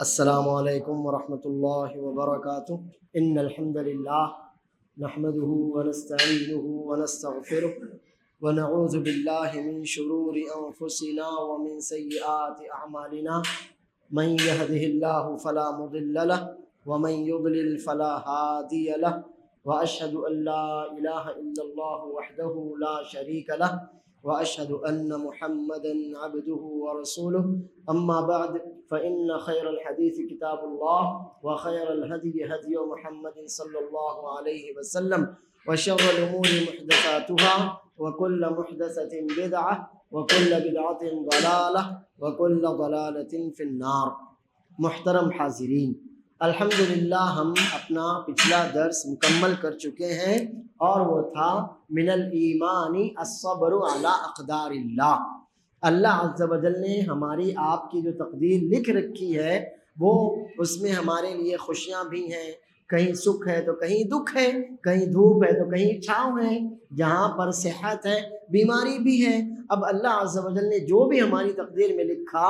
السلام علیکم ورحمۃ اللہ وبرکاتہ ان الحمد للہ نحمده ونستعینه ونستغفره ونعوذ باللہ من شرور انفسنا ومن سیئات اعمالنا من يهده الله فلا مضل له ومن يضلل فلا هادي له واشهد ان لا اله الا الله وحده لا شريك له واشهد ان محمدا عبده ورسوله اما بعد فإن خير الحديث كتاب الله وخير الهدي هدي محمد صلى الله عليه وسلم وشر الأمور محدثاتها وكل محدثة بدعة وكل بدعة ضلالة وكل ضلالة في النار. محترم حاضرین، الحمدللہ ہم اپنا پچھلا درس مکمل کر چکے ہیں اور وہ تھا من الایمان الصبر علی اقدار اللہ. اللہ عز و جل نے ہماری آپ کی جو تقدیر لکھ رکھی ہے وہ اس میں ہمارے لیے خوشیاں بھی ہیں، کہیں سکھ ہے تو کہیں دکھ ہے، کہیں دھوپ ہے تو کہیں چھاؤں ہے، جہاں پر صحت ہے بیماری بھی ہے. اب اللہ عز و جل نے جو بھی ہماری تقدیر میں لکھا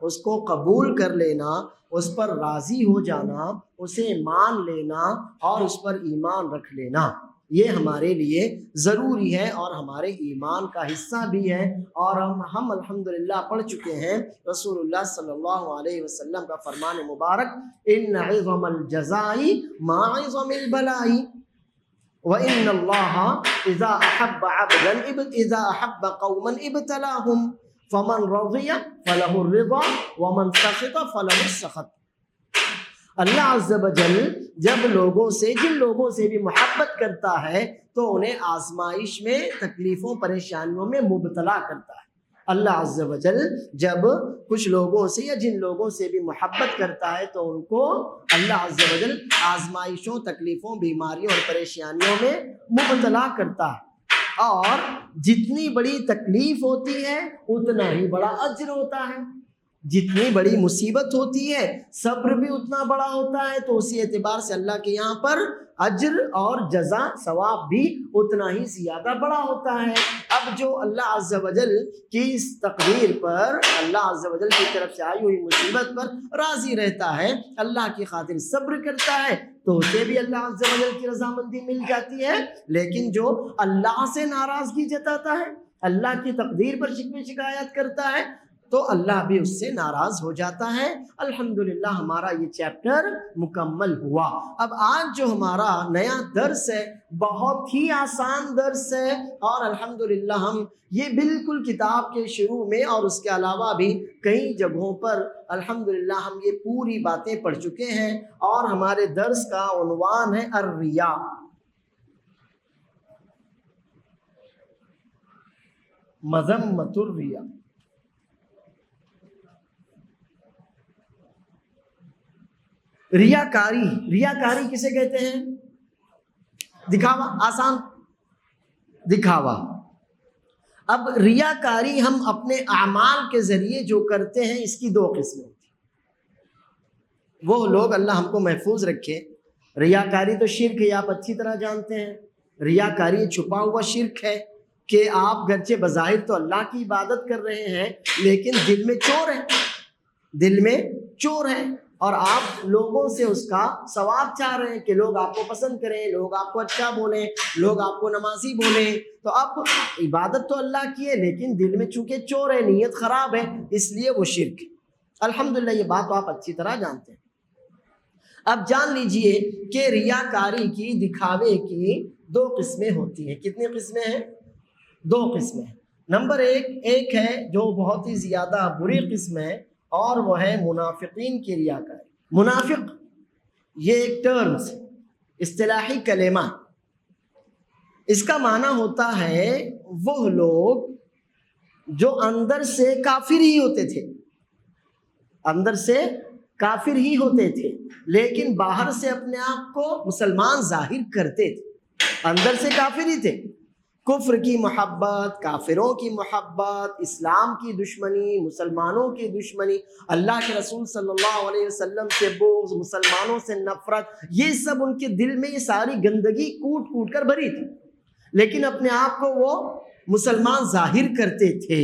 اس کو قبول کر لینا، اس پر راضی ہو جانا، اسے مان لینا اور اس پر ایمان رکھ لینا، یہ ہمارے لیے ضروری ہے اور ہمارے ایمان کا حصہ بھی ہے. اور ہم الحمدللہ پڑھ چکے ہیں رسول اللہ صلی اللہ علیہ وسلم کا فرمان مبارک، ان عظم الجزاء مع عظم البلاء وان اللہ اذا احب عبدا اذا احب قوما ابتلاهم فمن رضی فلہ الرضا ومن سخط فلہ السخط. اللہ عز و جل جب جن لوگوں سے بھی محبت کرتا ہے تو انہیں آزمائش میں، تکلیفوں پریشانیوں میں مبتلا کرتا ہے. اللہ عز و جل جب کچھ لوگوں سے یا جن لوگوں سے بھی محبت کرتا ہے تو ان کو اللہ عز و جل آزمائشوں، تکلیفوں، بیماریوں اور پریشانیوں میں مبتلا کرتا ہے. اور جتنی بڑی تکلیف ہوتی ہے اتنا ہی بڑا اجر ہوتا ہے، جتنی بڑی مصیبت ہوتی ہے صبر بھی اتنا بڑا ہوتا ہے. تو اسی اعتبار سے اللہ کے یہاں پر اجر اور جزا، ثواب بھی اتنا ہی زیادہ بڑا ہوتا ہے. اب جو اللہ عز و جل کی اس تقدیر پر، اللہ عز و جل کی طرف سے آئی ہوئی مصیبت پر راضی رہتا ہے، اللہ کی خاطر صبر کرتا ہے، تو اسے بھی اللہ عز و جل کی رضامندی مل جاتی ہے. لیکن جو اللہ سے ناراضگی جتاتا ہے، اللہ کی تقدیر پر شکوے شکایت کرتا ہے، تو اللہ بھی اس سے ناراض ہو جاتا ہے. الحمدللہ ہمارا یہ چیپٹر مکمل ہوا. اب آج جو ہمارا نیا درس ہے بہت ہی آسان درس ہے، اور الحمدللہ ہم یہ بالکل کتاب کے شروع میں اور اس کے علاوہ بھی کئی جگہوں پر الحمدللہ ہم یہ پوری باتیں پڑھ چکے ہیں. اور ہمارے درس کا عنوان ہے الریا. مذمت الریا. ریاکاری کسے کہتے ہیں؟ دکھاوا، آسان دکھاوا. اب ریاکاری ہم اپنے اعمال کے ذریعے جو کرتے ہیں اس کی دو قسمیں ہوتی ہیں. وہ لوگ، اللہ ہم کو محفوظ رکھے، ریاکاری تو شرک ہے، آپ اچھی طرح جانتے ہیں. ریاکاری چھپا ہوا شرک ہے کہ آپ گرچہ بظاہر تو اللہ کی عبادت کر رہے ہیں لیکن دل میں چور ہیں، اور آپ لوگوں سے اس کا ثواب چاہ رہے ہیں کہ لوگ آپ کو پسند کریں، لوگ آپ کو اچھا بولیں، لوگ آپ کو نمازی بولیں. تو اب عبادت تو اللہ کی ہے لیکن دل میں چونکہ چور ہے، نیت خراب ہے، اس لیے وہ شرک ہے. الحمدللہ یہ بات تو آپ اچھی طرح جانتے ہیں. اب جان لیجئے کہ ریاکاری کی، دکھاوے کی دو قسمیں ہوتی ہیں. کتنی قسمیں ہیں؟ دو قسمیں. نمبر ایک ہے جو بہت ہی زیادہ بری قسم ہے، اور وہ ہے منافقین کی ریاکاری. منافق یہ ایک ٹرمز، اصطلاحی کلمہ. اس کا معنی ہوتا ہے وہ لوگ جو اندر سے کافر ہی ہوتے تھے لیکن باہر سے اپنے آپ کو مسلمان ظاہر کرتے تھے، اندر سے کافر ہی تھے. کفر کی محبت، کافروں کی محبت، اسلام کی دشمنی، مسلمانوں کی دشمنی، اللہ کے رسول صلی اللہ علیہ وسلم سے بغض، مسلمانوں سے نفرت، یہ سب ان کے دل میں، یہ ساری گندگی کوٹ کر بھری تھی، لیکن اپنے آپ کو وہ مسلمان ظاہر کرتے تھے.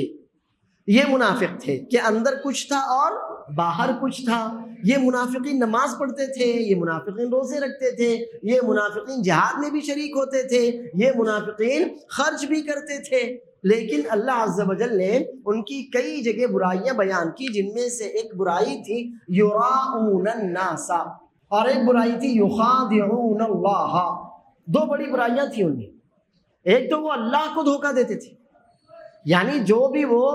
یہ منافق تھے کہ اندر کچھ تھا اور باہر کچھ تھا. یہ منافقین نماز پڑھتے تھے, یہ منافقین روزے رکھتے تھے, یہ منافقین جہاد میں بھی شریک ہوتے تھے, یہ منافقین خرچ بھی کرتے تھے. لیکن اللہ عز و جل نے ان کی کئی جگہ برائیاں بیان کی, جن میں سے ایک برائی تھی یراؤن الناس اور ایک برائی تھی یخادعون اللہ. دو بڑی برائیاں تھیں ان میں. ایک تو وہ اللہ کو دھوکہ دیتے تھے, یعنی جو بھی وہ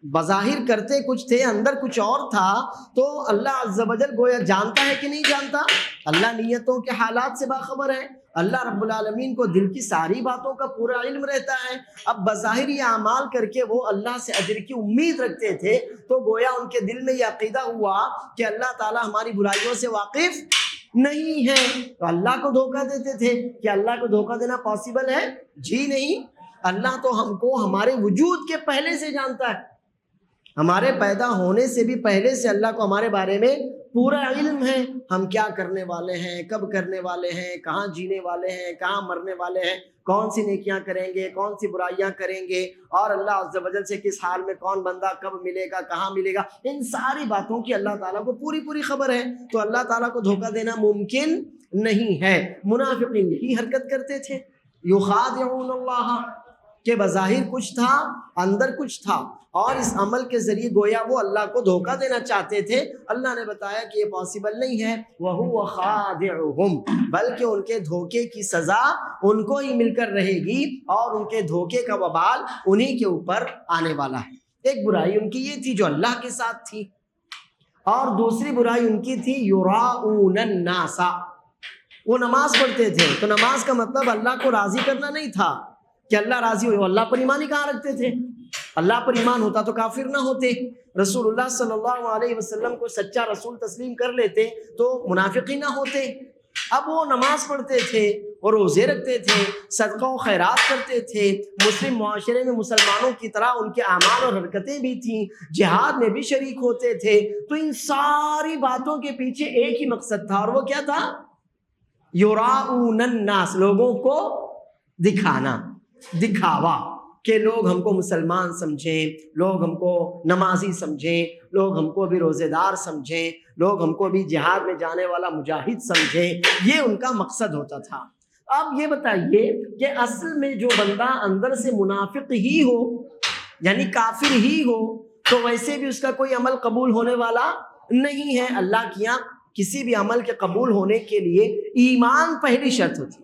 بظاہر کرتے کچھ تھے اندر کچھ اور تھا. تو اللہ عز و جل گویا جانتا ہے کہ نہیں جانتا؟ اللہ نیتوں کے حالات سے باخبر ہے. اللہ رب العالمین کو دل کی ساری باتوں کا پورا علم رہتا ہے. اب بظاہر یہ اعمال کر کے وہ اللہ سے اجر کی امید رکھتے تھے, تو گویا ان کے دل میں یہ عقیدہ ہوا کہ اللہ تعالیٰ ہماری برائیوں سے واقف نہیں ہے. تو اللہ کو دھوکہ دیتے تھے. کہ اللہ کو دھوکہ دینا پاسبل ہے؟ جی نہیں. اللہ تو ہم کو ہمارے وجود کے پہلے سے جانتا ہے. ہمارے پیدا ہونے سے بھی پہلے سے اللہ کو ہمارے بارے میں پورا علم ہے. ہم کیا کرنے والے ہیں, کب کرنے والے ہیں, کہاں جینے والے ہیں, کہاں مرنے والے ہیں, کون سی نیکیاں کریں گے, کون سی برائیاں کریں گے, اور اللہ عز و جل سے کس حال میں کون بندہ کب ملے گا, کہاں ملے گا. ان ساری باتوں کی اللہ تعالیٰ کو پوری خبر ہے. تو اللہ تعالیٰ کو دھوکہ دینا ممکن نہیں ہے. منافقین یہی حرکت کرتے تھے, یخادعون اللہ, کہ بظاہر کچھ تھا اندر کچھ تھا, اور اس عمل کے ذریعے گویا وہ اللہ کو دھوکہ دینا چاہتے تھے. اللہ نے بتایا کہ یہ پاسبل نہیں ہے. وَهُوَ خَادِعُهُمْ, بلکہ ان کے دھوکے کی سزا ان کو ہی مل کر رہے گی, اور ان کے دھوکے کا وبال انہی کے اوپر آنے والا ہے. ایک برائی ان کی یہ تھی جو اللہ کے ساتھ تھی, اور دوسری برائی ان کی تھی یراؤن الناس. وہ نماز پڑھتے تھے, تو نماز کا مطلب اللہ کو راضی کرنا نہیں تھا کہ اللہ راضی ہو. اللہ پر ایمان ہی کہاں رکھتے تھے؟ اللہ پر ایمان ہوتا تو کافر نہ ہوتے. رسول اللہ صلی اللہ علیہ وسلم کو سچا رسول تسلیم کر لیتے تو منافق ہی نہ ہوتے. اب وہ نماز پڑھتے تھے اور روزے رکھتے تھے, صدقہ و خیرات کرتے تھے, مسلم معاشرے میں مسلمانوں کی طرح ان کے اعمال اور حرکتیں بھی تھیں, جہاد میں بھی شریک ہوتے تھے. تو ان ساری باتوں کے پیچھے ایک ہی مقصد تھا, اور وہ کیا تھا؟ یراؤن الناس, لوگوں کو دکھانا, دکھاوا, کہ لوگ ہم کو مسلمان سمجھیں, لوگ ہم کو نمازی سمجھیں, لوگ ہم کو بھی روزے دار سمجھیں, لوگ ہم کو بھی جہاد میں جانے والا مجاہد سمجھیں. یہ ان کا مقصد ہوتا تھا. اب یہ بتائیے کہ اصل میں جو بندہ اندر سے منافق ہی ہو, یعنی کافر ہی ہو, تو ویسے بھی اس کا کوئی عمل قبول ہونے والا نہیں ہے. اللہ کی یہاں کسی بھی عمل کے قبول ہونے کے لیے ایمان پہلی شرط ہوتی ہے.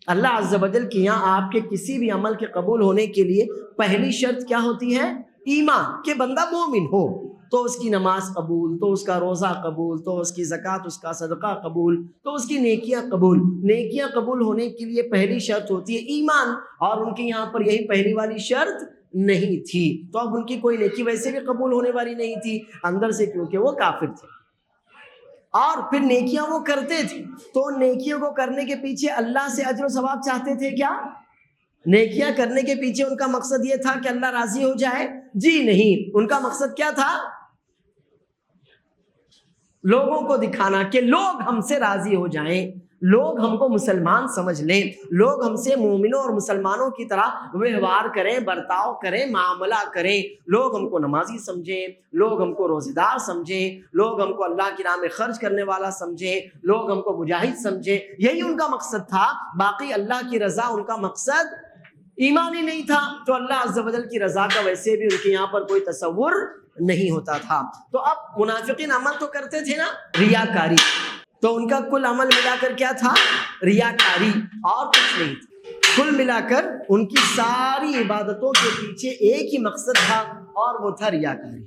اللہ عز و جل کے یہاں آپ کے کسی بھی عمل کے قبول ہونے کے لیے پہلی شرط کیا ہوتی ہے؟ ایمان, کہ بندہ مومن ہو تو اس کی نماز قبول, تو اس کا روزہ قبول, تو اس کی زکوٰۃ, اس کا صدقہ قبول, تو اس کی نیکیاں قبول. نیکیاں قبول ہونے کے لیے پہلی شرط ہوتی ہے ایمان, اور ان کے یہاں پر یہی پہلی والی شرط نہیں تھی. تو اب ان کی کوئی نیکی ویسے بھی قبول ہونے والی نہیں تھی اندر سے, کیونکہ وہ کافر تھے. اور پھر نیکیاں وہ کرتے تھے, تو نیکیوں کو کرنے کے پیچھے اللہ سے اجر و ثواب چاہتے تھے کیا؟ نیکیاں کرنے کے پیچھے ان کا مقصد یہ تھا کہ اللہ راضی ہو جائے؟ جی نہیں. ان کا مقصد کیا تھا؟ لوگوں کو دکھانا, کہ لوگ ہم سے راضی ہو جائیں, لوگ ہم کو مسلمان سمجھ لیں, لوگ ہم سے مومنوں اور مسلمانوں کی طرح ویوہار کریں, برتاؤ کریں, معاملہ کریں, لوگ ہم کو نمازی سمجھیں, لوگ ہم کو روزے دار سمجھیں, لوگ ہم کو اللہ کی راہ میں خرچ کرنے والا سمجھیں, لوگ ہم کو مجاہد سمجھیں. یہی ان کا مقصد تھا. باقی اللہ کی رضا ان کا مقصد ایمان ہی نہیں تھا. تو اللہ عز و جل کی رضا کا ویسے بھی ان کے یہاں پر کوئی تصور نہیں ہوتا تھا. تو اب منافقین عمل تو کرتے تھے نا, ریاکاری, تو ان کا کل عمل ملا کر کیا تھا؟ ریاکاری, اور کچھ نہیں تھا. کل ملا کر ان کی ساری عبادتوں کے پیچھے ایک ہی مقصد تھا, اور وہ تھا ریاکاری.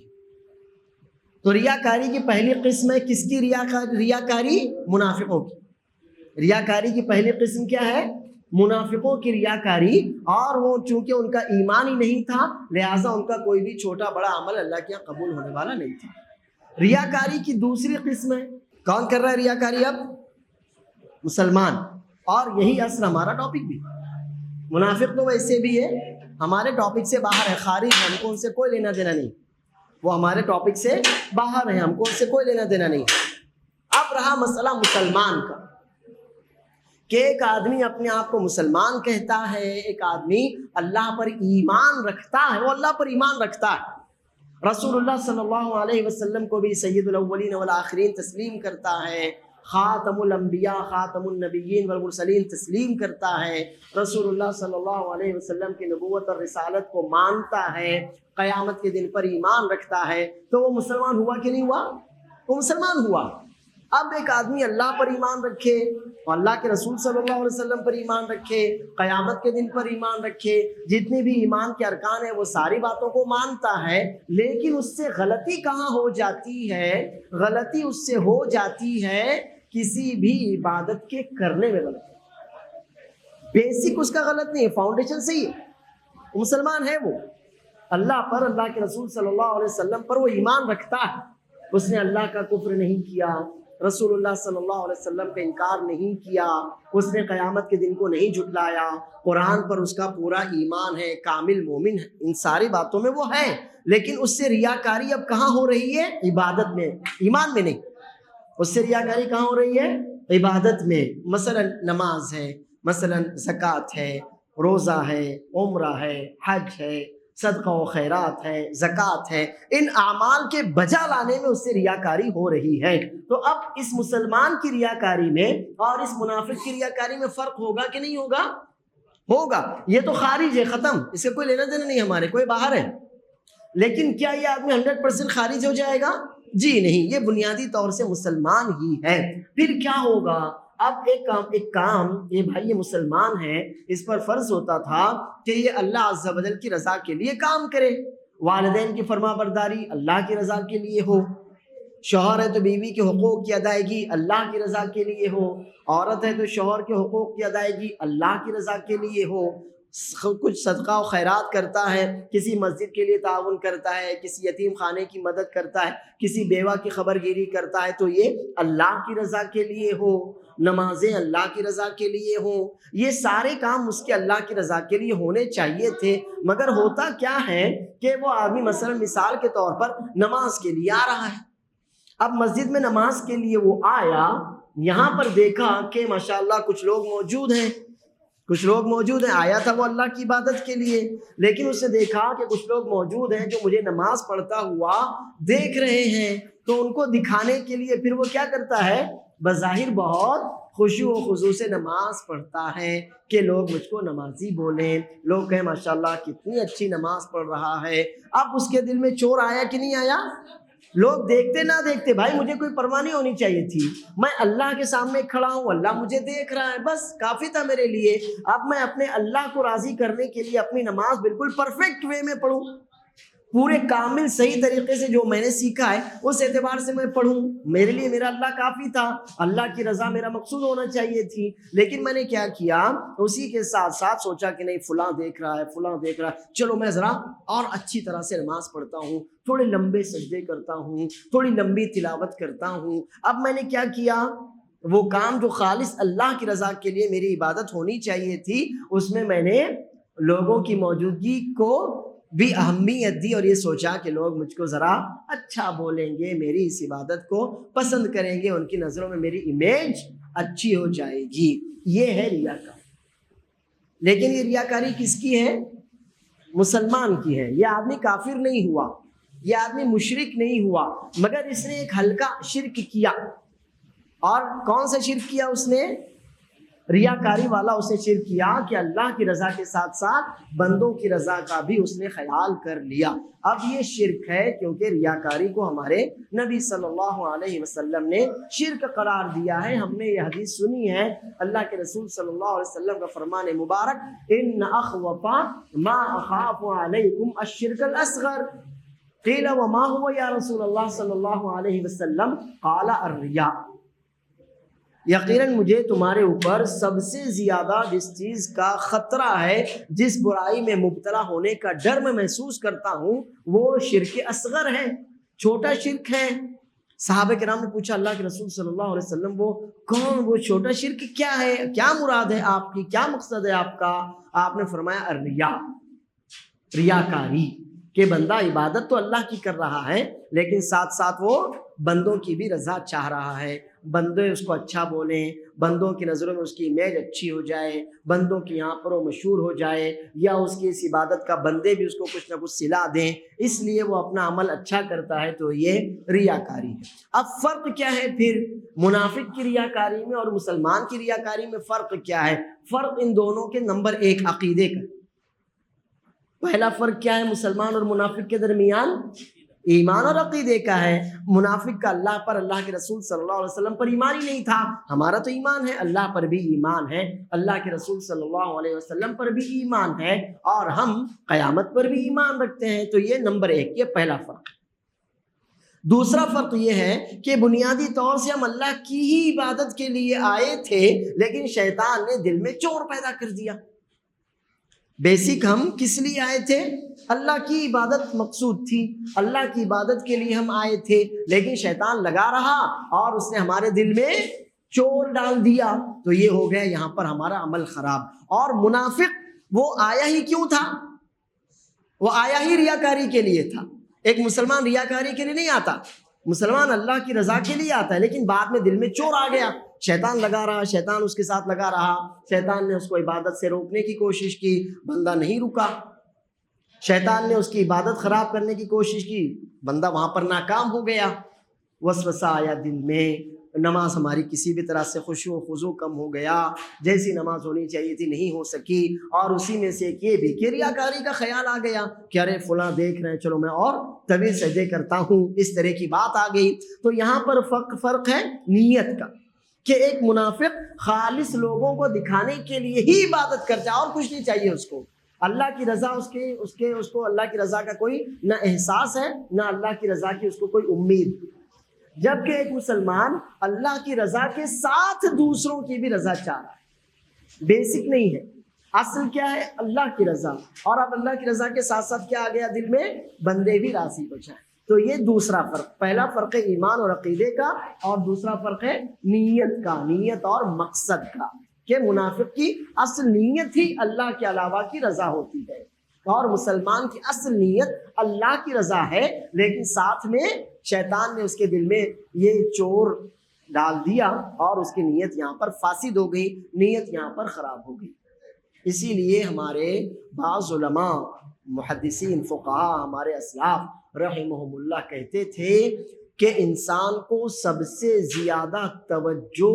تو ریاکاری کی پہلی قسم ہے کس کی؟ ریاکاری منافقوں کی. ریاکاری کی پہلی قسم کیا ہے؟ منافقوں کی ریاکاری. اور وہ چونکہ ان کا ایمان ہی نہیں تھا, لہٰذا ان کا کوئی بھی چھوٹا بڑا عمل اللہ کے یہاں قبول ہونے والا نہیں تھا. ریاکاری کی دوسری قسم ہے, کون کر رہا ہے ریاکاری؟ اب مسلمان. اور یہی اصل ہمارا ٹاپک بھی. منافق تو ویسے بھی ہے, ہمارے ٹاپک سے باہر ہے, خارج ہے, ہم کو ان سے کوئی لینا دینا نہیں. وہ ہمارے ٹاپک سے باہر ہے, ہم کو ان سے کوئی لینا دینا نہیں. اب رہا مسئلہ مسلمان کا, کہ ایک آدمی اپنے آپ کو مسلمان کہتا ہے، ایک آدمی اللہ پر ایمان رکھتا ہے، وہ اللہ پر ایمان رکھتا ہے، رسول اللہ صلی اللہ علیہ وسلم کو بھی سید الاولین والآخرین تسلیم کرتا ہے، خاتم الانبیاء خاتم النبیین والمرسلین تسلیم کرتا ہے، رسول اللہ صلی اللہ علیہ وسلم کی نبوت اور رسالت کو مانتا ہے، قیامت کے دن پر ایمان رکھتا ہے، تو وہ مسلمان ہوا کہ نہیں ہوا؟ وہ مسلمان ہوا۔ اب ایک آدمی اللہ پر ایمان رکھے اور اللہ کے رسول صلی اللہ علیہ وسلم پر ایمان رکھے، قیامت کے دن پر ایمان رکھے، جتنی بھی ایمان کے ارکان ہیں وہ ساری باتوں کو مانتا ہے، لیکن اس سے غلطی کہاں ہو جاتی ہے؟ غلطی اس سے ہو جاتی ہے کسی بھی عبادت کے کرنے میں غلطی، بیسک اس کا غلط نہیں ہے، فاؤنڈیشن صحیح ہے، مسلمان ہے، وہ اللہ پر، اللہ کے رسول صلی اللہ علیہ وسلم پر وہ ایمان رکھتا ہے، اس نے اللہ کا کفر نہیں کیا، رسول اللہ صلی اللہ علیہ وسلم کا انکار نہیں کیا، اس نے قیامت کے دن کو نہیں جھٹلایا، قرآن پر اس کا پورا ایمان ہے، کامل مومن ہے، ان ساری باتوں میں وہ ہے، لیکن اس سے ریاکاری اب کہاں ہو رہی ہے؟ عبادت میں، ایمان میں نہیں، اس سے ریاکاری کہاں ہو رہی ہے؟ عبادت میں۔ مثلا نماز ہے، مثلا زکوٰۃ ہے، روزہ ہے، عمرہ ہے، حج ہے، صدقہ و خیرات ہے، زکوٰۃ ہے، ان اعمال کے بجا لانے میں اس سے ریاکاری ہو رہی ہے۔ تو اب اس مسلمان کی ریاکاری میں اور اس منافق کی ریاکاری میں فرق ہوگا کہ نہیں ہوگا؟ ہوگا۔ یہ تو خارج ہے، ختم، اس کا کوئی لینا دینا نہیں ہمارے، کوئی باہر ہے، لیکن کیا یہ آدمی 100% خارج ہو جائے گا؟ جی نہیں، یہ بنیادی طور سے مسلمان ہی ہے۔ پھر کیا ہوگا؟ اب ایک کام یہ بھائی یہ مسلمان ہے، اس پر فرض ہوتا تھا کہ یہ اللہ عز و جل کی رضا کے لیے کام کرے، والدین کی فرما برداری اللہ کی رضا کے لیے ہو، شوہر ہے تو بیوی کے حقوق کی ادائیگی اللہ کی رضا کے لیے ہو، عورت ہے تو شوہر کے حقوق کی ادائیگی اللہ کی رضا کے لیے ہو، کچھ صدقہ و خیرات کرتا ہے، کسی مسجد کے لیے تعاون کرتا ہے، کسی یتیم خانے کی مدد کرتا ہے، کسی بیوہ کی خبر گیری کرتا ہے، تو یہ اللہ کی رضا کے لیے ہو، نمازیں اللہ کی رضا کے لیے ہوں، یہ سارے کام اس کے اللہ کی رضا کے لیے ہونے چاہیے تھے۔ مگر ہوتا کیا ہے کہ وہ آدمی مثلا مثال کے طور پر نماز کے لیے آ رہا ہے، اب مسجد میں نماز کے لیے وہ آیا، یہاں پر دیکھا کہ ماشاءاللہ کچھ لوگ موجود ہیں، آیا تھا وہ اللہ کی عبادت کے لیے، لیکن اس نے دیکھا کہ کچھ لوگ موجود ہیں جو مجھے نماز پڑھتا ہوا دیکھ رہے ہیں، تو ان کو دکھانے کے لیے پھر وہ کیا کرتا ہے؟ بظاہر بہت خشوع و خضوع سے نماز پڑھتا ہے کہ لوگ مجھ کو نمازی بولیں، لوگ کہیں ماشاءاللہ کتنی اچھی نماز پڑھ رہا ہے۔ اب اس کے دل میں چور آیا کہ نہیں آیا؟ لوگ دیکھتے نہ دیکھتے، بھائی مجھے کوئی پرواہ نہیں ہونی چاہیے تھی، میں اللہ کے سامنے کھڑا ہوں، اللہ مجھے دیکھ رہا ہے، بس کافی تھا میرے لیے۔ اب میں اپنے اللہ کو راضی کرنے کے لیے اپنی نماز بالکل پرفیکٹ وے میں پڑھوں، پورے کامل صحیح طریقے سے جو میں نے سیکھا ہے اس اعتبار سے میں پڑھوں، میرے لیے میرا اللہ کافی تھا، اللہ کی رضا میرا مقصود ہونا چاہیے تھی۔ لیکن میں نے کیا کیا؟ اسی کے ساتھ ساتھ سوچا کہ نہیں فلاں دیکھ رہا ہے، چلو میں ذرا اور اچھی طرح سے نماز پڑھتا ہوں، تھوڑے لمبے سجدے کرتا ہوں، تھوڑی لمبی تلاوت کرتا ہوں۔ اب میں نے کیا کیا؟ وہ کام جو خالص اللہ کی رضا کے لیے میری عبادت ہونی چاہیے تھی، اس میں نے لوگوں کی موجودگی کو بھی اہمیت دی اور یہ سوچا کہ لوگ مجھ کو ذرا اچھا بولیں گے، میری اس عبادت کو پسند کریں گے، ان کی نظروں میں میری امیج اچھی ہو جائے گی۔ یہ ہے ریاکاری۔ لیکن یہ ریاکاری کس کی ہے؟ مسلمان کی ہے۔ یہ آدمی کافر نہیں ہوا، یہ آدمی مشرک نہیں ہوا، مگر اس نے ایک ہلکا شرک کیا۔ اور کون سا شرک کیا اس نے؟ ریاکاری والا اس نے شرک کیا کہ اللہ کی رضا کے ساتھ ساتھ بندوں کی رضا کا بھی اس نے خیال کر لیا۔ اب یہ شرک ہے، کیونکہ ریاکاری کو ہمارے نبی صلی اللہ علیہ وسلم نے شرک قرار دیا ہے۔ ہم نے یہ حدیث سنی ہے، اللہ کے رسول صلی اللہ علیہ وسلم کا فرمان مبارک، ان اخوف ما اخاف علیکم الشرک الاصغر، قیل وما هو یا رسول اللہ صلی اللہ علیہ وسلم، قال الریا، یقیناً مجھے تمہارے اوپر سب سے زیادہ جس چیز کا خطرہ ہے، جس برائی میں مبتلا ہونے کا ڈر میں محسوس کرتا ہوں، وہ شرک اصغر ہے، چھوٹا شرک ہے۔ صحابہ کرام نے پوچھا اللہ کے رسول صلی اللہ علیہ وسلم وہ چھوٹا شرک کیا ہے؟ کیا مراد ہے آپ کی؟ کیا مقصد ہے آپ کا؟ آپ نے فرمایا الریا، ریاکاری، کہ بندہ عبادت تو اللہ کی کر رہا ہے لیکن ساتھ ساتھ وہ بندوں کی بھی رضا چاہ رہا ہے، بندے اس کو اچھا بولیں، بندوں کی نظروں میں اس کی امیج اچھی ہو جائے، بندوں کی یہاں پر وہ مشہور ہو جائے، یا اس کی اس عبادت کا بندے بھی اس کو کچھ نہ کچھ صلہ دیں، اس لیے وہ اپنا عمل اچھا کرتا ہے، تو یہ ریاکاری ہے۔ اب فرق کیا ہے پھر منافق کی ریاکاری میں اور مسلمان کی ریاکاری میں؟ فرق کیا ہے؟ فرق ان دونوں کے نمبر ایک عقیدے کا۔ پہلا فرق کیا ہے مسلمان اور منافق کے درمیان؟ ایمان اور عقیدے کا ہے۔ منافق کا اللہ پر، اللہ کے رسول صلی اللہ علیہ وسلم پر ایمان ہی نہیں تھا۔ ہمارا تو ایمان ہے، اللہ پر بھی ایمان ہے، اللہ کے رسول صلی اللہ علیہ وسلم پر بھی ایمان ہے، اور ہم قیامت پر بھی ایمان رکھتے ہیں۔ تو یہ نمبر ایک، یہ پہلا فرق ہے۔ دوسرا فرق یہ ہے کہ بنیادی طور سے ہم اللہ کی ہی عبادت کے لیے آئے تھے، لیکن شیطان نے دل میں چور پیدا کر دیا۔ بیسک ہم کس لیے آئے تھے؟ اللہ کی عبادت مقصود تھی، اللہ کی عبادت کے لیے ہم آئے تھے، لیکن شیطان لگا رہا اور اس نے ہمارے دل میں چور ڈال دیا، تو یہ ہو گیا یہاں پر ہمارا عمل خراب۔ اور منافق وہ آیا ہی کیوں تھا؟ وہ آیا ہی ریاکاری کے لیے تھا۔ ایک مسلمان ریاکاری کے لیے نہیں آتا، مسلمان اللہ کی رضا کے لیے آتا ہے، لیکن بعد میں دل میں چور آ گیا، شیطان لگا رہا، شیطان اس کے ساتھ لگا رہا، شیطان نے اس کو عبادت سے روکنے کی کوشش کی، بندہ نہیں رکا، شیطان نے اس کی عبادت خراب کرنے کی کوشش کی، بندہ وہاں پر ناکام ہو گیا۔ وسوسہ آیا دل میں، نماز ہماری کسی بھی طرح سے خشوع و خضوع کم ہو گیا، جیسی نماز ہونی چاہیے تھی نہیں ہو سکی، اور اسی میں سے ایک یہ بھی کہ ریاکاری کا خیال آ گیا کہ ارے فلاں دیکھ رہے ہیں، چلو میں اور طویل سجدے کرتا ہوں، اس طرح کی بات آ گئی۔ تو یہاں پر فرق ہے نیت کا، کہ ایک منافق خالص لوگوں کو دکھانے کے لیے ہی عبادت کرتا ہے اور کچھ نہیں چاہیے اس کو، اللہ کی رضا اس کو اللہ کی رضا کا کوئی نہ احساس ہے، نہ اللہ کی رضا کی اس کو کوئی امید۔ جبکہ ایک مسلمان اللہ کی رضا کے ساتھ دوسروں کی بھی رضا چاہ رہا ہے۔ بیسک نہیں ہے، اصل کیا ہے؟ اللہ کی رضا، اور اب اللہ کی رضا کے ساتھ ساتھ کیا آ گیا دل میں؟ بندے بھی راضی ہو جائیں۔ تو یہ دوسرا فرق، پہلا فرق ہے ایمان اور عقیدے کا، اور دوسرا فرق ہے نیت کا، نیت اور مقصد کا، کہ منافق کی اصل نیت ہی اللہ کے علاوہ کی رضا ہوتی ہے، اور مسلمان کی اصل نیت اللہ کی رضا ہے، لیکن ساتھ میں شیطان نے اس کے دل میں یہ چور ڈال دیا اور اس کی نیت یہاں پر فاسد ہو گئی، نیت یہاں پر خراب ہو گئی۔ اسی لیے ہمارے بعض علماء، محدثین، فقہاء، ہمارے اسلاف رحمہم اللہ کہتے تھے کہ انسان کو سب سے زیادہ توجہ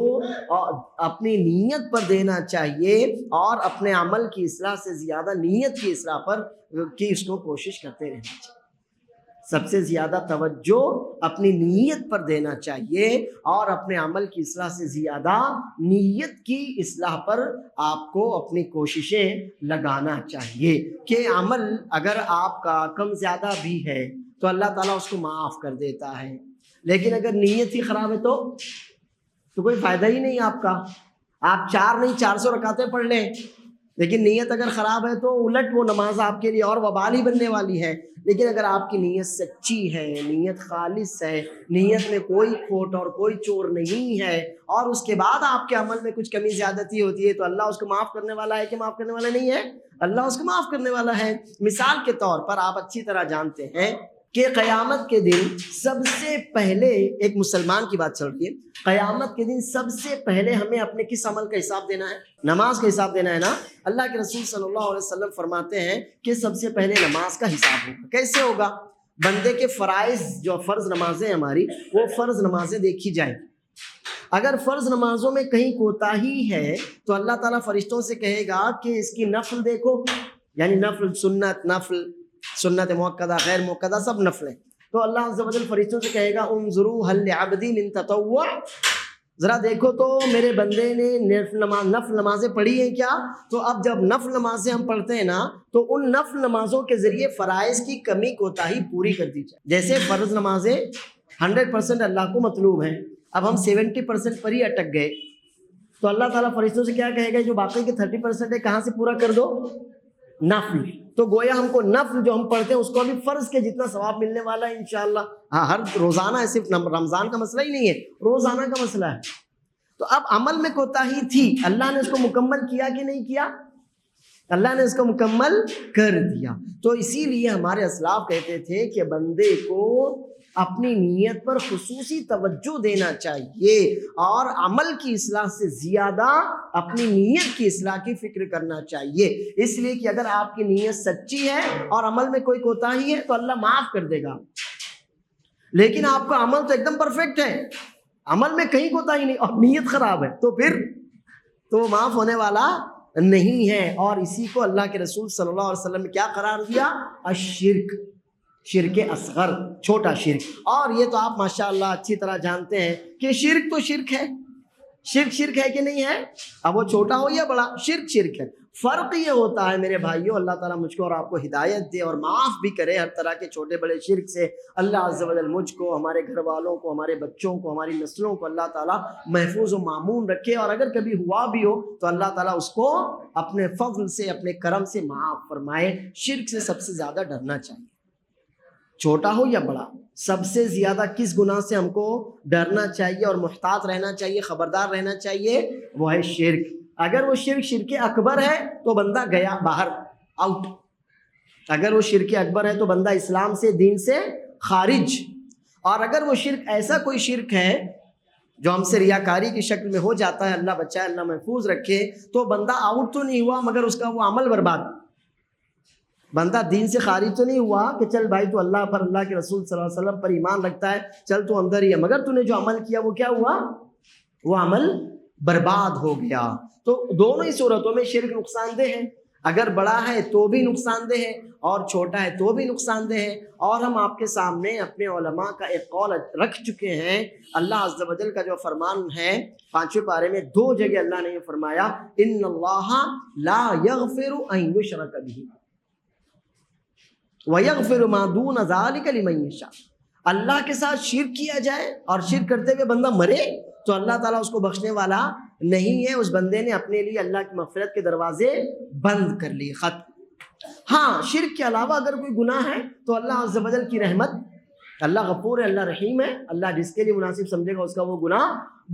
اپنی نیت پر دینا چاہیے، اور اپنے عمل کی اصلاح سے زیادہ نیت کی اصلاح پر اس کو کوشش کرتے رہنا چاہیے۔ سب سے زیادہ توجہ اپنی نیت پر دینا چاہیے، اور اپنے عمل کی اصلاح سے زیادہ نیت کی اصلاح پر آپ کو اپنی کوششیں لگانا چاہیے، کہ عمل اگر آپ کا کم زیادہ بھی ہے تو اللہ تعالیٰ اس کو معاف کر دیتا ہے، لیکن اگر نیت ہی خراب ہے تو کوئی فائدہ ہی نہیں آپ کا۔ آپ 4 نہیں 400 رکعتیں پڑھ لیں، لیکن نیت اگر خراب ہے تو الٹ وہ نماز آپ کے لیے اور وبال ہی بننے والی ہے۔ لیکن اگر آپ کی نیت سچی ہے، نیت خالص ہے، نیت میں کوئی کھوٹ اور کوئی چور نہیں ہے، اور اس کے بعد آپ کے عمل میں کچھ کمی زیادتی ہوتی ہے، تو اللہ اس کو معاف کرنے والا ہے کہ معاف کرنے والا نہیں ہے؟ اللہ اس کو معاف کرنے والا ہے۔ مثال کے طور پر آپ اچھی طرح جانتے ہیں کہ قیامت کے دن سب سے پہلے، ایک مسلمان کی بات چل رہی ہے، قیامت کے دن سب سے پہلے ہمیں اپنے کس عمل کا حساب دینا ہے؟ نماز کا حساب دینا ہے نا۔ اللہ کے رسول صلی اللہ علیہ وسلم فرماتے ہیں کہ سب سے پہلے نماز کا حساب ہوگا۔ کیسے ہوگا؟ بندے کے فرائض، جو فرض نمازیں ہماری، وہ فرض نمازیں دیکھی جائیں۔ اگر فرض نمازوں میں کہیں کوتاہی ہے تو اللہ تعالیٰ فرشتوں سے کہے گا کہ اس کی نفل دیکھو، یعنی نفل، سنت موقدہ، غیر موقدہ، سب نفل ہیں، تو اللہ عز و جل فرشتوں سے کہے گا انظروا هل لعبدی من تطوع، ذرا دیکھو تو میرے بندے نے نفل نمازیں پڑھی ہیں کیا؟ تو اب جب نفل نمازیں ہم پڑھتے ہیں نا، تو ان نفل نمازوں کے ذریعے فرائض کی کمی کوتاہی پوری کر دی جائے۔ جیسے فرض نمازیں 100% اللہ کو مطلوب ہیں، اب ہم 70% پر ہی اٹک گئے، تو اللہ تعالیٰ فرشتوں سے کیا کہے گا؟ جو باقی کے 30% ہے کہاں سے پورا کر دو؟ نفل۔ تو گویا ہم کو نفل جو ہم پڑھتے ہیں اس کو ابھی فرض کے جتنا ثواب ملنے والا ہے انشاءاللہ۔ ہاں، ہر روزانہ ہے، صرف رمضان کا مسئلہ ہی نہیں ہے، روزانہ کا مسئلہ ہے۔ تو اب عمل میں کوتاہی تھی، اللہ نے اس کو مکمل کیا کہ نہیں کیا؟ اللہ نے اس کو مکمل کر دیا۔ تو اسی لیے ہمارے اسلاف کہتے تھے کہ بندے کو اپنی نیت پر خصوصی توجہ دینا چاہیے اور عمل کی اصلاح سے زیادہ اپنی نیت کی اصلاح کی فکر کرنا چاہیے، اس لیے کہ اگر آپ کی نیت سچی ہے اور عمل میں کوئی کوتاہی ہے تو اللہ معاف کر دے گا، لیکن آپ کا عمل تو ایک دم پرفیکٹ ہے، عمل میں کہیں کوتاہی نہیں اور نیت خراب ہے تو پھر تو معاف ہونے والا نہیں ہے۔ اور اسی کو اللہ کے رسول صلی اللہ علیہ وسلم نے کیا قرار دیا؟ الشرک، شرک اصغر، چھوٹا شرک۔ اور یہ تو آپ ماشاءاللہ اچھی طرح جانتے ہیں کہ شرک تو شرک ہے، شرک ہے کہ نہیں ہے، اب وہ چھوٹا ہو یا بڑا، شرک ہے۔ فرق یہ ہوتا ہے میرے بھائیوں، اللہ تعالیٰ مجھ کو اور آپ کو ہدایت دے اور معاف بھی کرے ہر طرح کے چھوٹے بڑے شرک سے۔ اللہ عز و جل مجھ کو، ہمارے گھر والوں کو، ہمارے بچوں کو، ہماری نسلوں کو اللہ تعالیٰ محفوظ و معمون رکھے، اور اگر کبھی ہوا بھی ہو تو اللہ تعالیٰ اس کو اپنے فضل سے، اپنے کرم سے معاف فرمائے۔ شرک سے سب سے زیادہ ڈرنا چاہیے، چھوٹا ہو یا بڑا، سب سے زیادہ کس گناہ سے ہم کو ڈرنا چاہیے اور محتاط رہنا چاہیے، خبردار رہنا چاہیے؟ وہ ہے شرک۔ اگر وہ شرک اکبر ہے تو بندہ گیا باہر، آؤٹ۔ اگر وہ شرک اکبر ہے تو بندہ اسلام سے، دین سے خارج۔ اور اگر وہ شرک ایسا کوئی شرک ہے جو ہم سے ریاکاری کی شکل میں ہو جاتا ہے، اللہ بچائے، اللہ محفوظ رکھے، تو بندہ آؤٹ تو نہیں ہوا مگر اس کا وہ عمل برباد۔ بندہ دین سے خارج تو نہیں ہوا کہ چل بھائی تو اللہ پر، اللہ کے رسول صلی اللہ علیہ وسلم پر ایمان رکھتا ہے، چل تو اندر ہی ہے، مگر تو نے جو عمل کیا وہ کیا ہوا؟ وہ عمل برباد ہو گیا۔ تو دونوں ہی صورتوں میں شرک نقصان دہ ہے، اگر بڑا ہے تو بھی نقصان دہ ہے اور چھوٹا ہے تو بھی نقصان دہ ہے۔ اور ہم آپ کے سامنے اپنے علماء کا ایک قول رکھ چکے ہیں، اللہ عز و جل کا جو فرمان ہے 5ویں پارے میں 2 جگہ اللہ نے یہ فرمایا، ان اللہ لا یغفر ان یشرک بہ وَيَغْفِرُ مَا دُونَ ذَلِكَ لِمَن يَشَاءُ۔ اللہ کے ساتھ شرک کیا جائے اور شرک کرتے ہوئے بندہ مرے تو اللہ تعالیٰ اس کو بخشنے والا نہیں ہے، اس بندے نے اپنے لیے اللہ کی مغفرت کے دروازے بند کر لیے، ختم۔ ہاں، شرک کے علاوہ اگر کوئی گناہ ہے تو اللہ عز و جل کی رحمت، اللہ غفور ہے، اللہ رحیم ہے، اللہ جس کے لیے مناسب سمجھے گا اس کا وہ گناہ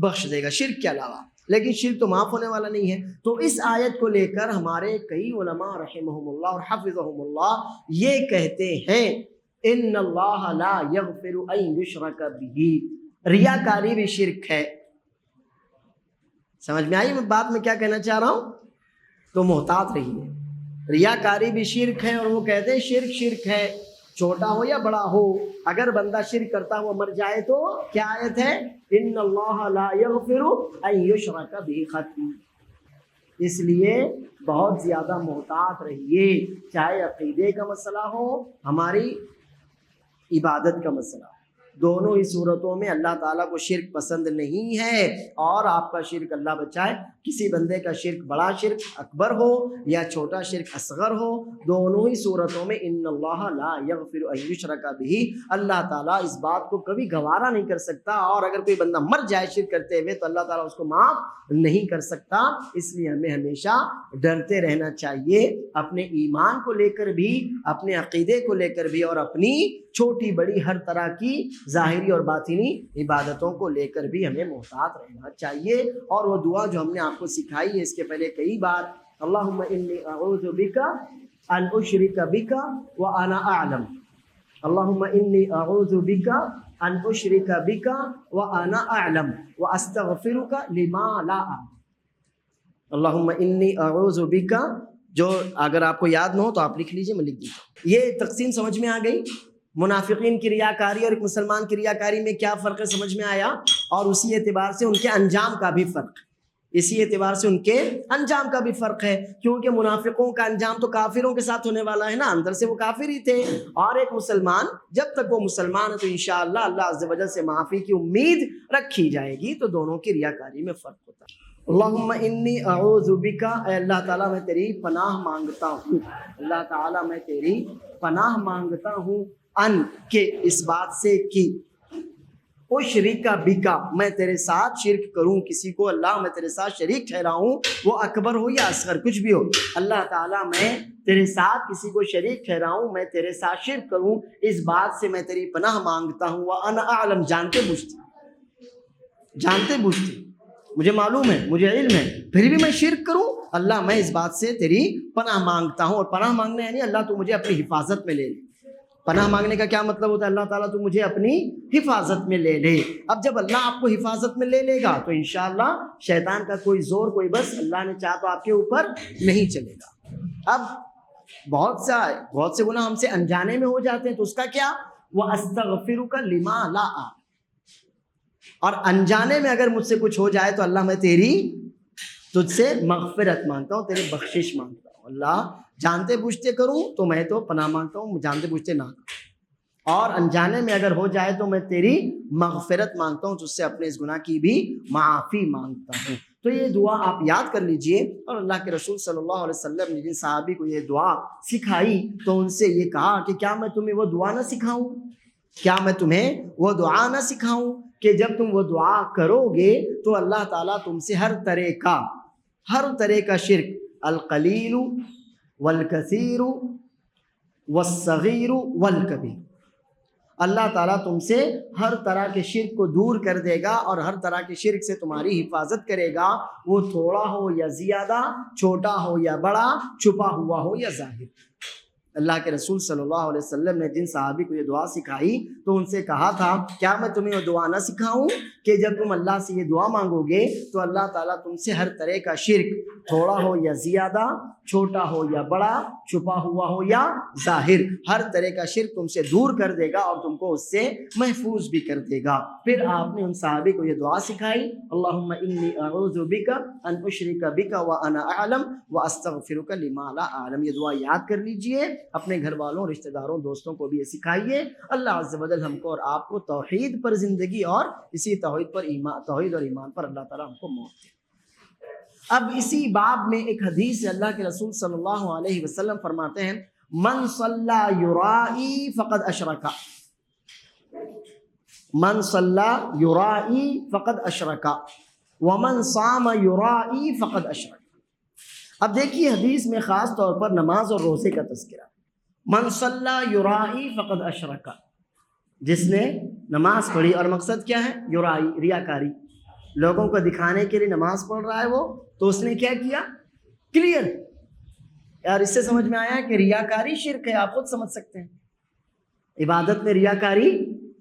بخش دے گا شرک کے علاوہ، لیکن شرک تو معاف ہونے والا نہیں ہے۔ تو اس آیت کو لے کر ہمارے کئی علماء رحمہم اللہ اور حفظہم اللہ یہ کہتے ہیں، ان اللہ لا یغفر ان یشرک بہ، ریاکاری بھی شرک ہے۔ سمجھ میں آئی میں بات میں کیا کہنا چاہ رہا ہوں؟ تو محتاط رہیے، ریاکاری بھی شرک ہے، اور وہ کہتے ہیں شرک ہے، چھوٹا ہو یا بڑا ہو، اگر بندہ شرک کرتا ہوا مر جائے تو کیا آیت ہے؟ ان اللہ لا یغفر ان یشرک بہ، ختم۔ اس لیے بہت زیادہ محتاط رہیے، چاہے عقیدے کا مسئلہ ہو، ہماری عبادت کا مسئلہ ہو، دونوں ہی صورتوں میں اللہ تعالیٰ کو شرک پسند نہیں ہے۔ اور آپ کا شرک، اللہ بچائے، کسی بندے کا شرک بڑا شرک اکبر ہو یا چھوٹا شرک اصغر ہو، دونوں ہی صورتوں میں ان اللہ لا یغفر ان یشرک بہ، اللہ تعالیٰ اس بات کو کبھی گوارا نہیں کر سکتا، اور اگر کوئی بندہ مر جائے شرک کرتے ہوئے تو اللہ تعالیٰ اس کو معاف نہیں کر سکتا۔ اس لیے ہمیں ہمیشہ ڈرتے رہنا چاہیے، اپنے ایمان کو لے کر بھی، اپنے عقیدے کو لے کر بھی، اور اپنی چھوٹی بڑی ہر طرح کی ظاہری اور باطنی عبادتوں کو لے کر بھی ہمیں محتاط رہنا چاہیے۔ اور وہ دعا جو ہم نے آپ کو سکھائی ہے اس کے پہلے کئی بار، اللہم انی اعوذ بک ان اشرک بک وانا اعلم، اللہم انی اعوذ بک ان اشرک بک وانا اعلم واستغفرک لما لا اعلم۔ اللہم انی اعوذ بک، جو اگر آپ کو یاد نہ ہو تو آپ لکھ لیجئے، میں لکھ دیتا ہوں۔ یہ تقسیم سمجھ میں آ گئی، منافقین کی ریاکاری اور ایک مسلمان کی ریاکاری میں کیا فرق ہے سمجھ میں آیا، اور اسی اعتبار سے ان کے انجام کا بھی فرق ہے، اسی اعتبار سے ان کے انجام کا بھی فرق ہے، کیونکہ منافقوں کا انجام تو کافروں کے ساتھ ہونے والا ہے نا، اندر سے وہ کافر ہی تھے، اور ایک مسلمان جب تک وہ مسلمان ہے تو انشاءاللہ اللہ عز و جل سے معافی کی امید رکھی جائے گی۔ تو دونوں کی ریاکاری میں فرق ہوتا ہے۔ اللہم انی اعوذ بک، اے اللہ تعالیٰ میں تیری پناہ مانگتا ہوں، اللہ تعالیٰ میں تیری پناہ مانگتا ہوں، ان کے اس بات سے کہ اشرک بک، میں تیرے ساتھ شرک کروں کسی کو، اللہ میں تیرے ساتھ شریک ٹھہراؤں، وہ اکبر ہو یا اصغر کچھ بھی ہو، اللہ تعالیٰ میں تیرے ساتھ کسی کو شریک ٹھہراؤں، میں تیرے ساتھ شرک کروں، اس بات سے میں تیری پناہ مانگتا ہوں، وانا اعلم، جانتے بوجھتے، مجھے معلوم ہے، مجھے علم ہے، پھر بھی میں شرک کروں، اللہ میں اس بات سے تیری پناہ مانگتا ہوں. اور پناہ مانگنا یعنی اللہ تو مجھے اپنی حفاظت میں لے لے. پناہ مانگنے کا کیا مطلب ہوتا ہے؟ اللہ تعالیٰ تو مجھے اپنی حفاظت میں لے لے. اب جب اللہ آپ کو حفاظت میں لے لے گا تو انشاءاللہ شیطان کا کوئی زور، کوئی بس اللہ نے چاہا تو آپ کے اوپر نہیں چلے گا. اب بہت سے گناہ ہم سے انجانے میں ہو جاتے ہیں، تو اس کا کیا؟ وَأَسْتَغْفِرُكَ لِمَا لَا أَعْلَمُ. اور انجانے میں اگر مجھ سے کچھ ہو جائے تو اللہ میں تجھ سے مغفرت مانگتا ہوں، تیری بخشش مانگتا ہوں. اللہ جانتے بوجھتے کروں تو میں تو پناہ مانگتا ہوں، جانتے بوجھتے نہ کروں. اور انجانے میں اگر ہو جائے تو میں تیری مغفرت مانگتا ہوں، تجھ سے اپنے اس گناہ کی بھی معافی مانگتا ہوں. تو یہ دعا آپ یاد کر لیجئے. اور اللہ کے رسول صلی اللہ علیہ وسلم نے جن صحابی کو یہ دعا سکھائی تو ان سے یہ کہا کہ کیا میں تمہیں وہ دعا نہ سکھاؤں؟ کیا میں تمہیں وہ دعا نہ سکھاؤں کہ جب تم وہ دعا کرو گے تو اللہ تعالیٰ تم سے ہر طرح کا شرک، القلیل والکثیر والصغیر والکبیر، اللہ تعالیٰ تم سے ہر طرح کے شرک کو دور کر دے گا اور ہر طرح کے شرک سے تمہاری حفاظت کرے گا، وہ تھوڑا ہو یا زیادہ، چھوٹا ہو یا بڑا، چھپا ہوا ہو یا ظاہر. اللہ کے رسول صلی اللہ علیہ وسلم نے جن صحابی کو یہ دعا سکھائی تو ان سے کہا تھا کیا میں تمہیں وہ دعا نہ سکھاؤں کہ جب تم اللہ سے یہ دعا مانگو گے تو اللہ تعالیٰ تم سے ہر طرح کا شرک، تھوڑا ہو یا زیادہ، چھوٹا ہو یا بڑا، چھپا ہوا ہو یا ظاہر، ہر طرح کا شرک تم سے دور کر دے گا اور تم کو اس سے محفوظ بھی کر دے گا. پھر آپ نے ان صحابی کو یہ دعا سکھائی، اللہم انی اعوذ بک ان اشرک بک وانا اعلم واستغفرک لما لا اعلم. یہ دعا یاد کر لیجئے، اپنے گھر والوں، رشتہ داروں، دوستوں کو بھی یہ سکھائیے. اللہ عز و جل ہم کو اور آپ کو توحید پر زندگی اور اسی توحید اور ایمان پر اللہ تعالیٰ ہم کو موت دے. اب اسی باب میں ایک حدیث ہے، اللہ کے رسول صلی اللہ علیہ وسلم فرماتے ہیں من صلی یرائی فقد اشرک، من صلی یرائی فقد اشرک ومن صام یرائی فقد اشرک. اب دیکھیے حدیث میں خاص طور پر نماز اور روزے کا تذکرہ. من صلی یرائی فقد اشرک، جس نے نماز پڑھی، اور مقصد کیا ہے؟ یرائی، ریاکاری، لوگوں کو دکھانے کے لیے نماز پڑھ رہا ہے وہ، تو اس نے کیا کیا؟ کلیئر. یار اس سے سمجھ میں آیا کہ ریاکاری شرک ہے. آپ خود سمجھ سکتے ہیں عبادت میں ریاکاری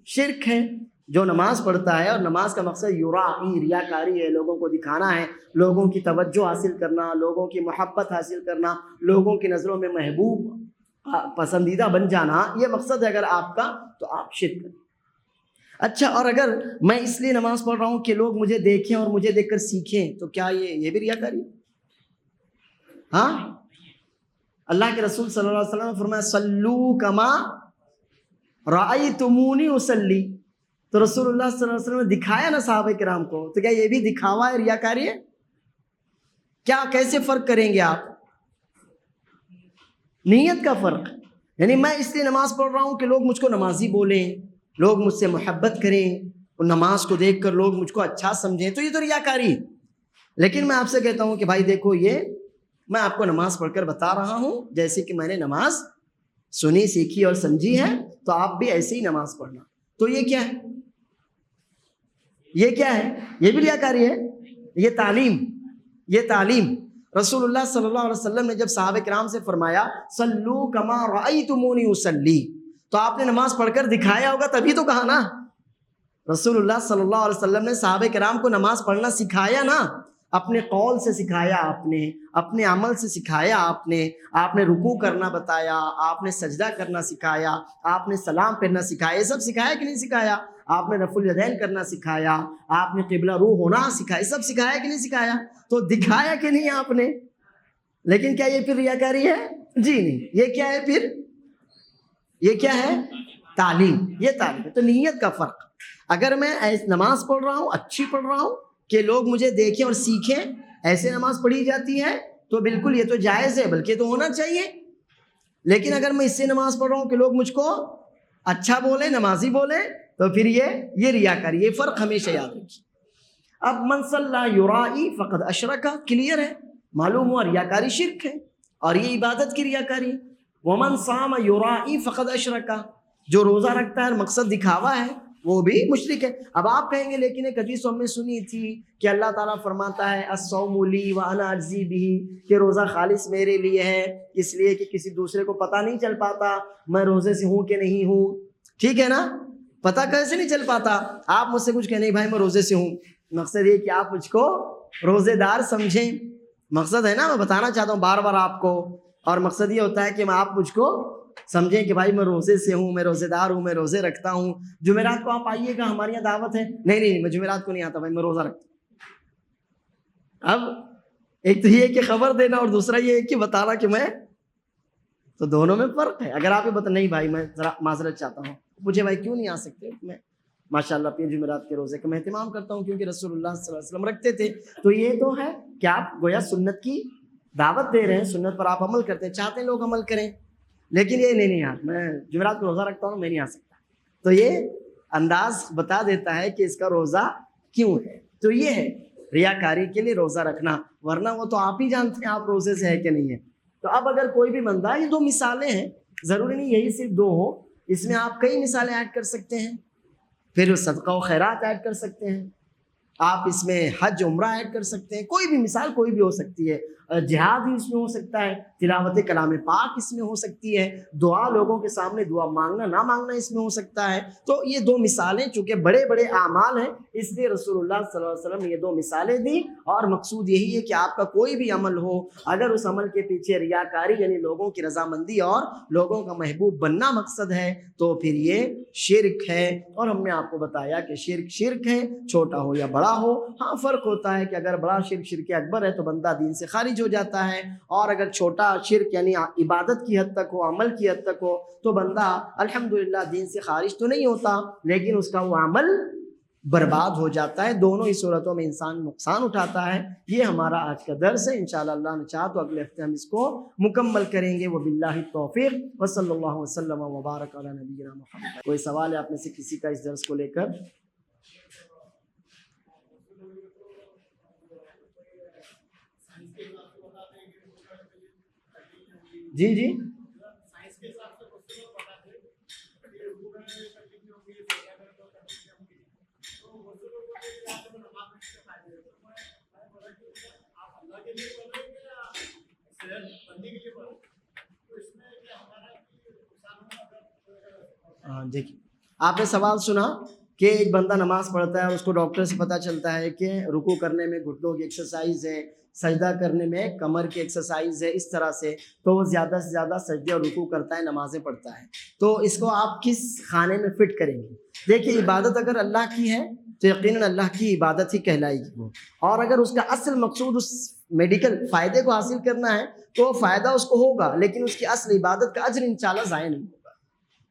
شرک ہے. جو نماز پڑھتا ہے اور نماز کا مقصد یرائی، ریاکاری ہے، لوگوں کو دکھانا ہے، لوگوں کی توجہ حاصل کرنا، لوگوں کی محبت حاصل کرنا، لوگوں کی نظروں میں محبوب، پسندیدہ بن جانا، یہ مقصد ہے اگر آپ کا، تو آپ شرک کریں. اچھا، اور اگر میں اس لیے نماز پڑھ رہا ہوں کہ لوگ مجھے دیکھیں اور مجھے دیکھ کر سیکھیں، تو کیا یہ بھی ریاکاری؟ ہاں، اللہ کے رسول صلی اللہ علیہ وسلم نے فرمایا صلو کما رأیتمونی اصلی. تو رسول اللہ صلی اللہ علیہ وسلم نے دکھایا نا صحابہ کرام کو، تو کیا یہ بھی دکھاوا ہے، ریاکاری ہے؟ کیا کیسے فرق کریں گے آپ؟ نیت کا فرق. یعنی میں اس لیے نماز پڑھ رہا ہوں کہ لوگ مجھ کو نمازی بولیں، لوگ مجھ سے محبت کریں، اور نماز کو دیکھ کر لوگ مجھ کو اچھا سمجھیں، تو یہ تو ریاکاری ہے. لیکن میں آپ سے کہتا ہوں کہ بھائی دیکھو، یہ میں آپ کو نماز پڑھ کر بتا رہا ہوں جیسے کہ میں نے نماز سنی، سیکھی اور سمجھی ہے، تو آپ بھی ایسے ہی نماز پڑھنا. تو یہ کیا ہے؟ یہ کیا ہے؟ یہ بھی ریاکاری ہے. یہ تعلیم رسول اللہ صلی اللہ علیہ وسلم نے جب صحابہ کرام سے فرمایا صلو کما رأیتمونی اصلی، تو آپ نے نماز پڑھ کر دکھایا ہوگا تبھی تو کہا نا. رسول اللہ صلی اللہ علیہ وسلم نے صحابہ کرام کو نماز پڑھنا سکھایا نا، اپنے قول سے سکھایا، آپ نے اپنے عمل سے سکھایا، آپ نے رکوع کرنا بتایا، آپ نے سجدہ کرنا سکھایا، آپ نے سلام پھیرنا سکھایا. یہ سب سکھایا کہ نہیں سکھایا؟ آپ نے رفع الیدین کرنا سکھایا، آپ نے قبلہ رو ہونا سکھایا. سب سکھایا کہ نہیں سکھایا؟ تو دکھایا کہ نہیں آپ نے؟ لیکن کیا یہ پھر ریاکاری ہے؟ جی نہیں. یہ کیا ہے پھر؟ یہ کیا ہے؟ تعلیم. یہ تعلیم ہے. تو نیت کا فرق. اگر میں نماز پڑھ رہا ہوں، اچھی پڑھ رہا ہوں کہ لوگ مجھے دیکھیں اور سیکھیں، ایسے نماز پڑھی جاتی ہے، تو بالکل یہ تو جائز ہے، بلکہ تو ہونا چاہیے. لیکن اگر میں اس سے نماز پڑھ رہا ہوں کہ لوگ مجھ کو اچھا بولیں، نمازی بولیں، تو پھر یہ ریاکاری. یہ فرق ہمیشہ یاد رکھیے. اب من صلی یرائی فقد اشرک، کلیئر ہے، معلوم ہوا ریاکاری شرک ہے اور یہ عبادت کی ریاکاری. ومن صام یرائی فقد اشرک، جو روزہ رکھتا ہے مقصد دکھاوا ہے، وہ بھی مشرک ہے. اب آپ کہیں گے لیکن ایک حدیث ہم نے سنی تھی کہ اللہ تعالیٰ فرماتا ہے الصوم لی وانا اجزی بہ، کہ روزہ خالص میرے لیے ہے، اس لیے کہ کسی دوسرے کو پتہ نہیں چل پاتا میں روزے سے ہوں کہ نہیں ہوں. ٹھیک ہے نا؟ پتہ کیسے نہیں چل پاتا؟ آپ مجھ سے کچھ کہیں نہیں بھائی میں روزے سے ہوں، مقصد یہ کہ آپ مجھ کو روزے دار سمجھیں. مقصد ہے نا، میں بتانا چاہتا ہوں بار بار آپ کو، اور مقصد یہ ہوتا ہے کہ آپ مجھ کو سمجھیں کہ بھائی میں روزے سے ہوں، میں روزے دار ہوں، میں روزے رکھتا ہوں. جمعرات کو آپ آئیے گا، ہمارے یہاں دعوت ہے. نہیں میں جمعرات کو نہیں آتا بھائی، میں روزہ رکھتا ہوں. اب ایک تو یہ کہ خبر دینا اور دوسرا یہ کہ بتانا کہ میں، تو دونوں میں فرق ہے. اگر آپ یہ بتا نہیں بھائی میں ذرا معذرت چاہتا ہوں، مجھے بھائی کیوں نہیں آ سکتے؟ میں ماشاء اللہ اپنے جمعرات کے روزے کا میں اہتمام کرتا ہوں کیونکہ رسول اللہ صلی اللہ علیہ وسلم رکھتے تھے. تو یہ تو ہے کہ آپ گویا سنت کی دعوت دے رہے ہیں، سنت پر آپ عمل کرتے ہیں، چاہتے ہیں لوگ عمل کریں. لیکن یہ نہیں یار میں جمعرات کو روزہ رکھتا ہوں، میں نہیں آ سکتا. تو یہ انداز بتا دیتا ہے کہ اس کا روزہ کیوں ہے. تو یہ ہے ریاکاری کے لیے روزہ رکھنا، ورنہ وہ تو آپ ہی جانتے ہیں آپ روزے سے ہے کہ نہیں ہے. تو اب اگر کوئی بھی بندہ، یہ دو مثالیں ہیں، ضروری نہیں یہی صرف دو ہو، اس میں آپ کئی مثالیں ایڈ کر سکتے ہیں. پھر صدقہ و خیرات ایڈ کر سکتے ہیں، آپ اس میں حج عمرہ ایڈ کر سکتے ہیں، کوئی بھی مثال کوئی بھی ہو سکتی ہے. جہاد بھی اس میں ہو سکتا ہے، تلاوت کلام پاک اس میں ہو سکتی ہے، دعا لوگوں کے سامنے دعا مانگنا نہ مانگنا اس میں ہو سکتا ہے. تو یہ دو مثالیں چونکہ بڑے بڑے اعمال ہیں، اس لیے رسول اللہ صلی اللہ علیہ وسلم نے یہ دو مثالیں دی. اور مقصود یہی ہے کہ آپ کا کوئی بھی عمل ہو، اگر اس عمل کے پیچھے ریاکاری یعنی لوگوں کی رضامندی اور لوگوں کا محبوب بننا مقصد ہے تو پھر یہ شرک ہے. اور ہم نے آپ کو بتایا کہ شرک ہے، چھوٹا ہو یا بڑا ہو. ہاں فرق ہوتا ہے کہ اگر بڑا شرک اکبر ہے تو بندہ دین سے خارج ہو جاتا ہے، اور اگر چھوٹا شرک یعنی عبادت کی حد تک ہو، عمل کی حد تک ہو، تو بندہ الحمدللہ دین سے خارج تو نہیں ہوتا لیکن اس کا وہ عمل برباد ہو جاتا ہے. دونوں ہی صورتوں میں انسان نقصان اٹھاتا ہے. یہ ہمارا آج کا درس ہے، انشاءاللہ اللہ نے چاہا تو اگلے ہفتے ہم اس کو مکمل کریں گے. وباللہ التوفیق وصلی اللہ وسلم وبارک علی نبینا محمد. کوئی سوال ہے آپ میں سے کسی کا اس درس کو لے کر؟ جی دیکھیے آپ نے سوال سنا کہ ایک بندہ نماز پڑھتا ہے اور اس کو ڈاکٹر سے پتہ چلتا ہے کہ رکوع کرنے میں گھٹنوں کی ایکسرسائز ہے، سجدہ کرنے میں کمر کی ایکسرسائز ہے، اس طرح سے تو وہ زیادہ سے زیادہ سجدے اور رکوع کرتا ہے، نمازیں پڑھتا ہے. تو اس کو آپ کس خانے میں فٹ کریں گے؟ دیکھیے عبادت اگر اللہ کی ہے تو یقیناً اللہ کی عبادت ہی کہلائے گی وہ. اور اگر اس کا اصل مقصود اس میڈیکل فائدے کو حاصل کرنا ہے تو فائدہ اس کو ہوگا، لیکن اس کی اصل عبادت کا اجر انشاءاللہ ضائع نہیں ہوگا.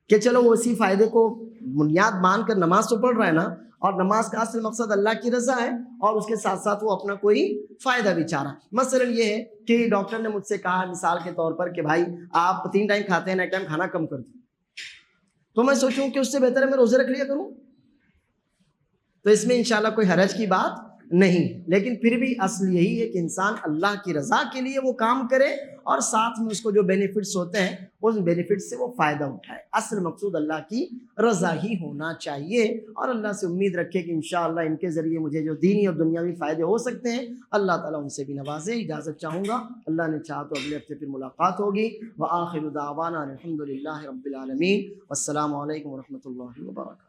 کہ چلو وہ اسی فائدے کو بنیاد مان کر نماز تو پڑھ رہا ہے نا، اور نماز کا اصل مقصد اللہ کی رضا ہے، اور اس کے ساتھ ساتھ وہ اپنا کوئی فائدہ بھی چاہ رہا. مثلا یہ ہے کہ ڈاکٹر نے مجھ سے کہا مثال کے طور پر کہ بھائی آپ 3 ٹائم کھاتے ہیں، ایک ٹائم کھانا کم کر دیں. تو میں سوچوں کہ اس سے بہتر ہے میں روزے رکھ لیا کروں. تو اس میں انشاءاللہ کوئی حرج کی بات نہیں، لیکن پھر بھی اصل یہی ہے کہ انسان اللہ کی رضا کے لیے وہ کام کرے اور ساتھ میں اس کو جو بینیفٹس ہوتے ہیں ان بینیفٹس سے وہ فائدہ اٹھائے. اصل مقصود اللہ کی رضا ہی ہونا چاہیے، اور اللہ سے امید رکھے کہ انشاءاللہ ان کے ذریعے مجھے جو دینی اور دنیاوی فائدے ہو سکتے ہیں اللہ تعالیٰ ان سے بھی نوازے. اجازت چاہوں گا، اللہ نے چاہا تو اگلے ہفتے پھر ملاقات ہوگی. وآخر دعوانا الحمدللہ رب العالمین، والسلام علیکم ورحمۃ اللہ وبرکاتہ.